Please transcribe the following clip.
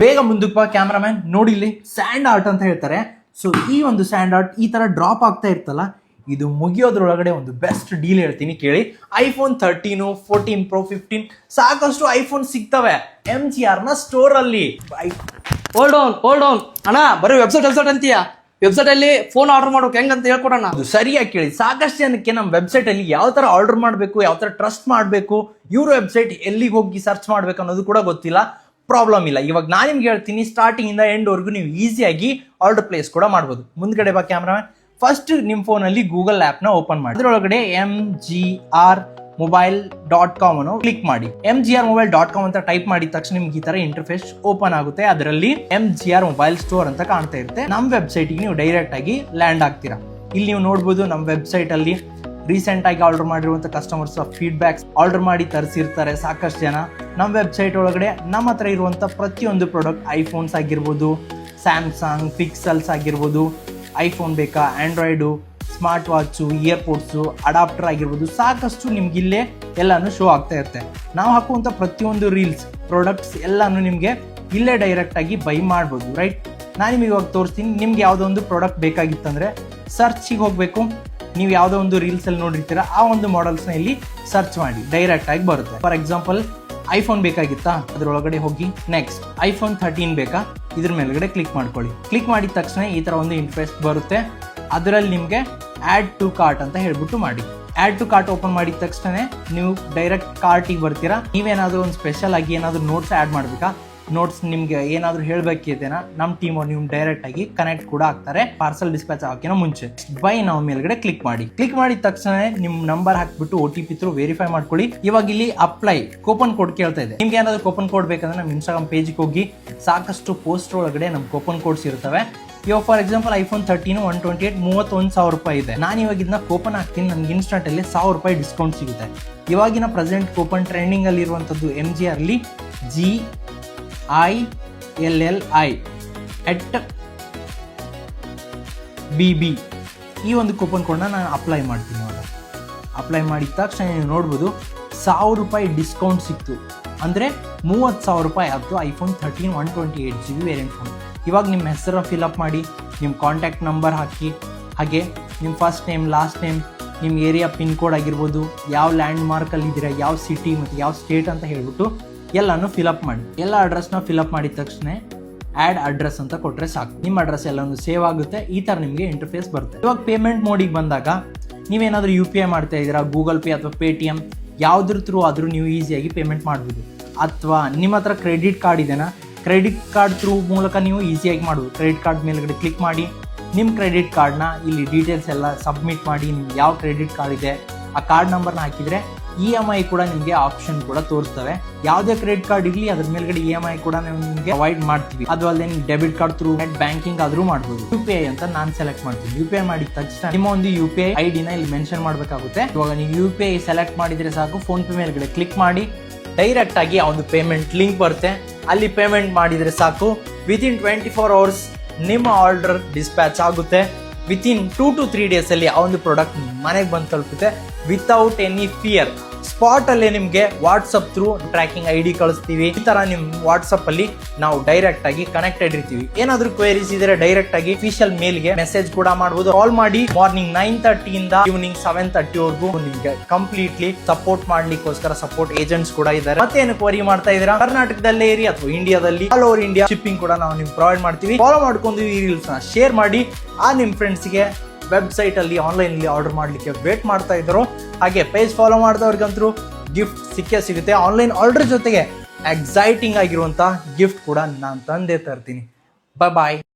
ಬೇಗ ಮುಂದಕ್ಕೆ ಬಾ ಕ್ಯಾಮ್ರಾಮ್ಯಾನ್. ನೋಡಿ ಇಲ್ಲಿ ಸ್ಯಾಂಡ್ ಆರ್ಟ್ ಅಂತ ಹೇಳ್ತಾರೆ. ಸೊ ಈ ಒಂದು ಸ್ಯಾಂಡ್ ಆರ್ಟ್ ಈ ತರ ಡ್ರಾಪ್ ಆಗ್ತಾ ಇರ್ತಲ್ಲ, ಇದು ಮುಗಿಯೋದ್ರೊಳಗಡೆ ಒಂದು ಬೆಸ್ಟ್ ಡೀಲ್ ಹೇಳ್ತೀನಿ ಕೇಳಿ. ಐಫೋನ್ 13, 14 Pro, 15 ಸಾಕಷ್ಟು ಐಫೋನ್ ಸಿಗ್ತವೆ MGR ನ ಸ್ಟೋರ್ ಅಲ್ಲಿ. ಹೋಲ್ಡ್ ಆನ್ ಅಣ್ಣ, ಬರೀ ವೆಬ್ಸೈಟ್ ಅಂತೀಯ. ವೆಬ್ಸೈಟ್ ಅಲ್ಲಿ ಫೋನ್ ಆರ್ಡರ್ ಮಾಡೋಕೆ ಹೆಂಗಂತ ಹೇಳ್ಕೊಡೋಣ. ಅದು ಸರಿಯಾಗಿ ಕೇಳಿ. ಸಾಕಷ್ಟು ಜನಕ್ಕೆ ನಮ್ಮ ವೆಬ್ಸೈಟ್ ಅಲ್ಲಿ ಯಾವ ತರ ಆರ್ಡರ್ ಮಾಡಬೇಕು, ಯಾವ ತರ ಟ್ರಸ್ಟ್ ಮಾಡಬೇಕು, ಇವ್ರ ವೆಬ್ಸೈಟ್ ಎಲ್ಲಿಗೆ ಹೋಗಿ ಸರ್ಚ್ ಮಾಡ್ಬೇಕು ಅನ್ನೋದು ಕೂಡ ಗೊತ್ತಿಲ್ಲ. ಪ್ರಾಬ್ಲಮ್ ಇಲ್ಲ, ಇವಾಗ ನಾನು ನಿಮ್ಗೆ ಹೇಳ್ತೀನಿ. ಸ್ಟಾರ್ಟಿಂಗ್ ಇಂದ ಎಂಡ್ ವರ್ಗು ನೀವು ಈಸಿಯಾಗಿ ಆರ್ಡರ್ ಪ್ಲೇಸ್ ಕೂಡ ಮಾಡ್ಬೋದು. ಮುಂದ್ಗಡೆ ಬಾ ಕ್ಯಾಮ್ರಾಮನ್. ಫಸ್ಟ್ ನಿಮ್ಮ ಫೋನಲ್ಲಿ ಗೂಗಲ್ ಆಪ್ ನ ಓಪನ್ ಮಾಡಿ. ಅದರೊಳಗಡೆ mgrmobile.com ಅನ್ನು ಕ್ಲಿಕ್ ಮಾಡಿ. mgrmobile.com ಅಂತ ಟೈಪ್ ಮಾಡಿದ ತಕ್ಷಣ ನಿಮ್ಗೆ ಈ ತರ ಇಂಟರ್ಫೇಸ್ ಓಪನ್ ಆಗುತ್ತೆ. ಅದರಲ್ಲಿ MGR ಮೊಬೈಲ್ ಸ್ಟೋರ್ ಅಂತ ಕಾಣ್ತಾ ಇರುತ್ತೆ. ನಮ್ಮ ವೆಬ್ಸೈಟ್ ಗೆ ನೀವು ಡೈರೆಕ್ಟ್ ಆಗಿ ಲ್ಯಾಂಡ್ ಆಗ್ತೀರಾ. ಇಲ್ಲಿ ನೀವು ನೋಡಬಹುದು ನಮ್ಮ ವೆಬ್ಸೈಟ್ ಅಲ್ಲಿ ರೀಸೆಂಟ್ ಆಗಿ ಆರ್ಡರ್ ಮಾಡಿರುವಂತ ಕಸ್ಟಮರ್ಸ್ ಫೀಡ್ಬ್ಯಾಕ್ಸ್, ಆರ್ಡರ್ ಮಾಡಿ ತರಿಸಿರ್ತಾರೆ ಸಾಕಷ್ಟು ಜನ. ನಮ್ಮ ವೆಬ್ಸೈಟ್ ಒಳಗಡೆ ನಮ್ಮ ಹತ್ರ ಇರುವಂತ ಪ್ರತಿಯೊಂದು ಪ್ರಾಡಕ್ಟ್, ಐಫೋನ್ಸ್ ಆಗಿರ್ಬೋದು, ಸ್ಯಾಮ್ಸಂಗ್ ಪಿಕ್ಸೆಲ್ಸ್ ಆಗಿರ್ಬೋದು, ಐಫೋನ್ ಬೇಕಾ, ಆಂಡ್ರಾಯ್ಡು, ಸ್ಮಾರ್ಟ್ ವಾಚು, ಇಯರ್ಪೋಡ್ಸು, ಅಡಾಪ್ಟರ್ ಆಗಿರ್ಬೋದು, ಸಾಕಷ್ಟು ನಿಮ್ಗೆ ಇಲ್ಲೇ ಎಲ್ಲಾನು ಶೋ ಆಗ್ತಾ ಇರುತ್ತೆ. ನಾವು ಹಾಕುವಂಥ ಪ್ರತಿಯೊಂದು ರೀಲ್ಸ್, ಪ್ರಾಡಕ್ಟ್ಸ್ ಎಲ್ಲಾನು ನಿಮಗೆ ಇಲ್ಲೇ ಡೈರೆಕ್ಟ್ ಆಗಿ ಬೈ ಮಾಡ್ಬೋದು. ರೈಟ್, ನಾನು ನಿಮಗೆ ಇವಾಗ ತೋರಿಸ್ತೀನಿ. ನಿಮ್ಗೆ ಯಾವುದೋ ಒಂದು ಪ್ರಾಡಕ್ಟ್ ಬೇಕಾಗಿತ್ತಂದ್ರೆ ಸರ್ಚಿಗೆ ಹೋಗಬೇಕು. ನೀವು ಯಾವುದೋ ಒಂದು ರೀಲ್ಸ್ ಅಲ್ಲಿ ನೋಡಿರ್ತೀರ, ಆ ಒಂದು ಮಾಡೆಲ್ಸ್ನ ಇಲ್ಲಿ ಸರ್ಚ್ ಮಾಡಿ ಡೈರೆಕ್ಟ್ ಆಗಿ ಬರುತ್ತೆ. ಫಾರ್ ಎಕ್ಸಾಂಪಲ್ ಐಫೋನ್ ಬೇಕಾಗಿತ್ತಾ, ಅದ್ರೊಳಗಡೆ ಹೋಗಿ ನೆಕ್ಸ್ಟ್ ಐಫೋನ್ 13 ಬೇಕಾ, ಇದ್ರ ಮೇಲ್ಗಡೆ ಕ್ಲಿಕ್ ಮಾಡ್ಕೊಳ್ಳಿ. ಕ್ಲಿಕ್ ಮಾಡಿದ ತಕ್ಷಣ ಈ ತರ ಒಂದು ಇಂಟರ್ಫೇಸ್ ಬರುತ್ತೆ. ಅದರಲ್ಲಿ ನಿಮಗೆ ಆಡ್ ಟು ಕಾರ್ಟ್ ಅಂತ ಹೇಳ್ಬಿಟ್ಟು ಮಾಡಿ. ಆಡ್ ಟು ಕಾರ್ಟ್ ಓಪನ್ ಮಾಡಿದ ತಕ್ಷಣ ನೀವು ಡೈರೆಕ್ಟ್ ಕಾರ್ಟಿಗೆ ಬರ್ತೀರಾ. ನೀವೇನಾದ್ರೂ ಒಂದು ಸ್ಪೆಷಲ್ ಆಗಿ ಏನಾದ್ರು ನೋಟ್ಸ್ ಆಡ್ ಮಾಡ್ಬೇಕಾ, ನೋಟ್ಸ್ ನಿಮ್ಗೆ ಏನಾದ್ರು ಹೇಳ್ಬೇಕಿದೇನಾ, ನಮ್ಮ ಟೀಮ್ ನೀವು ಡೈರೆಕ್ಟ್ ಆಗಿ ಕನೆಕ್ಟ್ ಕೂಡ ಆಗ್ತಾರೆ ಪಾರ್ಸಲ್ ಡಿಸ್ಪ್ಯಾಚ್ ಹಾಕಿನ ಮುಂಚೆ. ಬೈ ನಾವು ಮೇಲ್ಗಡೆ ಕ್ಲಿಕ್ ಮಾಡಿ. ಕ್ಲಿಕ್ ಮಾಡಿದ ತಕ್ಷಣ ನಿಮ್ ನಂಬರ್ ಹಾಕ್ಬಿಟ್ಟು OTP ಥ್ರೂ ವೆರಿಫೈ ಮಾಡ್ಕೊಳ್ಳಿ. ಇವಾಗ ಇಲ್ಲಿ ಅಪ್ಲೈ ಕೂಪನ್ ಕೋಡ್ ಕೇಳ್ತಾ ಇದೆ. ನಿಮ್ಗೆ ಏನಾದ್ರು ಕೂಪನ್ ಕೋಡ್ ಬೇಕಂದ್ರೆ ನಮ್ಮ ಇನ್ಸ್ಟಾಗ್ರಾಮ್ ಪೇಜ್ಗೆ ಹೋಗಿ, ಸಾಕಷ್ಟು ಪೋಸ್ಟ್ ಒಳಗಡೆ ನಮ್ ಕೂಪನ್ ಕೋಡ್ಸ್ ಇರ್ತವೆ. ಇವಾಗ ಫಾರ್ ಎಕ್ಸಾಂಪಲ್ ಐಫೋನ್ 13 128 31,000 ರೂಪಾಯಿ ಇದೆ. ನಾನು ಇವಾಗ ಇದನ್ನ ಕೂಪನ್ ಹಾಕ್ತೀನಿ, ನನ್ಗೆ ಇನ್ಸ್ಟಂಟ್ ಅಲ್ಲಿ 1,000 ರೂಪಾಯಿ ಡಿಸ್ಕೌಂಟ್ ಸಿಗುತ್ತೆ. ಇವಾಗಿನ ಪ್ರೆಸೆಂಟ್ ಕೂಪನ್ ಟ್ರೆಂಡಿಂಗ್ ಅಲ್ಲಿ ಇರುವಂತದ್ದು MGR ಅಲ್ಲಿ GILLI@BB ಈ ಒಂದು ಕೂಪನ್ ಕೋಡ್ನ ನಾನು ಅಪ್ಲೈ ಮಾಡ್ತೀನಿ. ಇವಾಗ ಅಪ್ಲೈ ಮಾಡಿದ ತಕ್ಷಣ ನೀವು ನೋಡ್ಬೋದು 1,000 ರೂಪಾಯಿ ಡಿಸ್ಕೌಂಟ್ ಸಿಕ್ತು. ಅಂದರೆ 30,000 ರೂಪಾಯಿ ಆಯಿತು ಐಫೋನ್ 13 128 GB ವೇರಿಯಂಟ್ ಫೋನ್. ಇವಾಗ ನಿಮ್ಮ ಹೆಸರನ್ನ ಫಿಲ್ಅಪ್ ಮಾಡಿ, ನಿಮ್ಮ ಕಾಂಟ್ಯಾಕ್ಟ್ ನಂಬರ್ ಹಾಕಿ, ಹಾಗೆ ನಿಮ್ಮ ಫಸ್ಟ್ ನೇಮ್, ಲಾಸ್ಟ್ ನೇಮ್, ನಿಮ್ಮ ಏರಿಯಾ ಪಿನ್ ಕೋಡ್ ಆಗಿರ್ಬೋದು, ಯಾವ ಲ್ಯಾಂಡ್ ಮಾರ್ಕಲ್ಲಿ ಇದ್ದೀರಾ, ಯಾವ ಸಿಟಿ ಮತ್ತು ಯಾವ ಸ್ಟೇಟ್ ಅಂತ ಹೇಳ್ಬಿಟ್ಟು ಎಲ್ಲಾನು ಫಿಲ್ಅಪ್ ಮಾಡಿ. ಎಲ್ಲ ಅಡ್ರೆಸ್ನ ಫಿಲ್ಅಪ್ ಮಾಡಿದ ತಕ್ಷಣ ಆ್ಯಡ್ ಅಡ್ರೆಸ್ ಅಂತ ಕೊಟ್ಟರೆ ಸಾಕು. ನಿಮ್ಮ ಅಡ್ರೆಸ್ ಎಲ್ಲಾನು ಸೇವ್ ಆಗುತ್ತೆ. ಈ ಥರ ನಿಮಗೆ ಇಂಟರ್ಫೇಸ್ ಬರುತ್ತೆ. ಇವಾಗ ಪೇಮೆಂಟ್ ಮೋಡಿಗೆ ಬಂದಾಗ ನೀವೇನಾದರೂ UPI ಮಾಡ್ತಾ ಇದ್ದೀರಾ, ಗೂಗಲ್ ಪೇ ಅಥವಾ Paytm ಯಾವುದ್ರ ಥ್ರೂ ಆದರೂ ನೀವು ಈಸಿಯಾಗಿ ಪೇಮೆಂಟ್ ಮಾಡ್ಬೋದು. ಅಥವಾ ನಿಮ್ಮ ಹತ್ರ ಕ್ರೆಡಿಟ್ ಕಾರ್ಡ್ ಇದೆನಾ, ಕ್ರೆಡಿಟ್ ಕಾರ್ಡ್ ಥ್ರೂ ಮೂಲಕ ನೀವು ಈಸಿಯಾಗಿ ಮಾಡ್ಬೋದು. ಕ್ರೆಡಿಟ್ ಕಾರ್ಡ್ ಮೇಲ್ಗಡೆ ಕ್ಲಿಕ್ ಮಾಡಿ, ನಿಮ್ಮ ಕ್ರೆಡಿಟ್ ಕಾರ್ಡ್ನ ಇಲ್ಲಿ ಡೀಟೇಲ್ಸ್ ಎಲ್ಲ ಸಬ್ಮಿಟ್ ಮಾಡಿ, ನಿಮ್ಗೆ ಯಾವ ಕ್ರೆಡಿಟ್ ಕಾರ್ಡ್ ಇದೆ ಆ ಕಾರ್ಡ್ ನಂಬರ್ನ ಹಾಕಿದರೆ EMI ಕೂಡ ನಿಮಗೆ ಆಪ್ಷನ್ ಕೂಡ ತೋರಿಸ್ತವೆ. ಯಾವುದೇ ಕ್ರೆಡಿಟ್ ಕಾರ್ಡ್ ಇರಲಿ ಅದ್ರ ಮೇಲ್ಗಡೆ EMI ಕೂಡ ನಾವು ನಿಮಗೆ ಅವಾಯ್ಡ್ ಮಾಡ್ತೀವಿ. ಅದು ಅಲ್ಲದೆ ನೀವು debit card through net banking ಆದ್ರೂ ಮಾಡ್ಬೋದು. UPI ಅಂತ ನಾನು ಸೆಲೆಕ್ಟ್ ಮಾಡ್ತೀನಿ. UPI ಮಾಡಿದ ತಕ್ಷಣ ನಿಮ್ಮ ಒಂದು UPI ID ನ ಇಲ್ಲಿ ಮೆನ್ಷನ್ ಮಾಡಬೇಕಾಗುತ್ತೆ. ಇವಾಗ ನೀವು UPI ಸೆಲೆಕ್ಟ್ ಮಾಡಿದ್ರೆ ಸಾಕು, ಫೋನ್ ಪೇ ಮೇಲ್ಗಡೆ ಕ್ಲಿಕ್ ಮಾಡಿ ಡೈರೆಕ್ಟ್ ಆಗಿ ಆ ಒಂದು ಪೇಮೆಂಟ್ ಲಿಂಕ್ ಬರುತ್ತೆ. ಅಲ್ಲಿ ಪೇಮೆಂಟ್ ಮಾಡಿದ್ರೆ ಸಾಕು, ವಿತಿನ್ 24 hours ನಿಮ್ಮ ಆರ್ಡರ್ ಡಿಸ್ಪ್ಯಾಚ್ ಆಗುತ್ತೆ. ವಿತಿನ್ 2 to 3 days ಅಲ್ಲಿ ಆ ಒಂದು ಪ್ರಾಡಕ್ಟ್ ಮನೆಗೆ ಬಂದು ತಲುಪುತ್ತೆ ವಿತೌಟ್ ಎನಿ ಫಿಯರ್. ಸ್ಪಾಟ್ ಅಲ್ಲೇ ನಿಮ್ಗೆ ವಾಟ್ಸಪ್ ಥ್ರೂ ಟ್ರ್ಯಾಕಿಂಗ್ ID ಕಳಿಸ್ತೀವಿ. ಈ ತರ ನಿಮ್ ವಾಟ್ಸಪ್ ಅಲ್ಲಿ ನಾವು ಡೈರೆಕ್ಟ್ ಆಗಿ ಕನೆಕ್ಟೆಡ್ ಇರ್ತೀವಿ. ಏನಾದ್ರೂ ಕ್ವೇರೀಸ್ ಇದ್ರೆ ಡೈರೆಕ್ಟ್ ಆಗಿ ಅಫಿಷಿಯಲ್ ಮೇಲ್ಗೆ ಮೆಸೇಜ್ ಕೂಡ ಮಾಡಬಹುದು. ಕಾಲ್ ಮಾಡಿ ಮಾರ್ನಿಂಗ್ 9:30 ಇಂದ ಈವ್ನಿಂಗ್ 7:30 ವರೆಗೂ ನಿಮ್ಗೆ ಕಂಪ್ಲೀಟ್ಲಿ ಸಪೋರ್ಟ್ ಮಾಡ್ಲಿಕ್ಕೋಸ್ಕರ ಸಪೋರ್ಟ್ ಏಜೆಂಟ್ಸ್ ಕೂಡ ಇದ್ದಾರೆ. ಮತ್ತೆ ಏನು ಕ್ವರಿ ಮಾಡ್ತಾ ಇದೀರಾ, ಕರ್ನಾಟಕದಲ್ಲೇ ಇರಿ ಅಥವಾ ಇಂಡಿಯಾದಲ್ಲಿ, ಆಲ್ ಓವರ್ ಇಂಡಿಯಾ ಶಿಪ್ಪಿಂಗ್ ಕೂಡ ನಾವು ನಿಮ್ಗೆ ಪ್ರೊವೈಡ್ ಮಾಡ್ತೀವಿ. ಫಾಲೋ ಮಾಡ್ಕೊಂಡು ಈ ರೀಲ್ಸ್ ನ ಶೇರ್ ಮಾಡಿ. ನಿಮ್ಮ ಫ್ರೆಂಡ್ಸ್ಗೆ ವೆಬ್ಸೈಟ್ ಅಲ್ಲಿ ಆನ್ಲೈನ್ ಅಲ್ಲಿ ಆರ್ಡರ್ ಮಾಡ್ಲಿಕ್ಕೆ ವೇಟ್ ಮಾಡ್ತಾ ಇದ್ರು. ಹಾಗೆ ಪೇಜ್ ಫಾಲೋ ಮಾಡಿದವ್ರಿಗಂತೂ ಗಿಫ್ಟ್ ಸಿಗುತ್ತೆ. ಆನ್ಲೈನ್ ಆರ್ಡರ್ ಜೊತೆಗೆ ಎಕ್ಸೈಟಿಂಗ್ ಆಗಿರುವಂತ ಗಿಫ್ಟ್ ಕೂಡ ನಾನು ತಂದೆ ತರ್ತೀನಿ. ಬಾಯ್.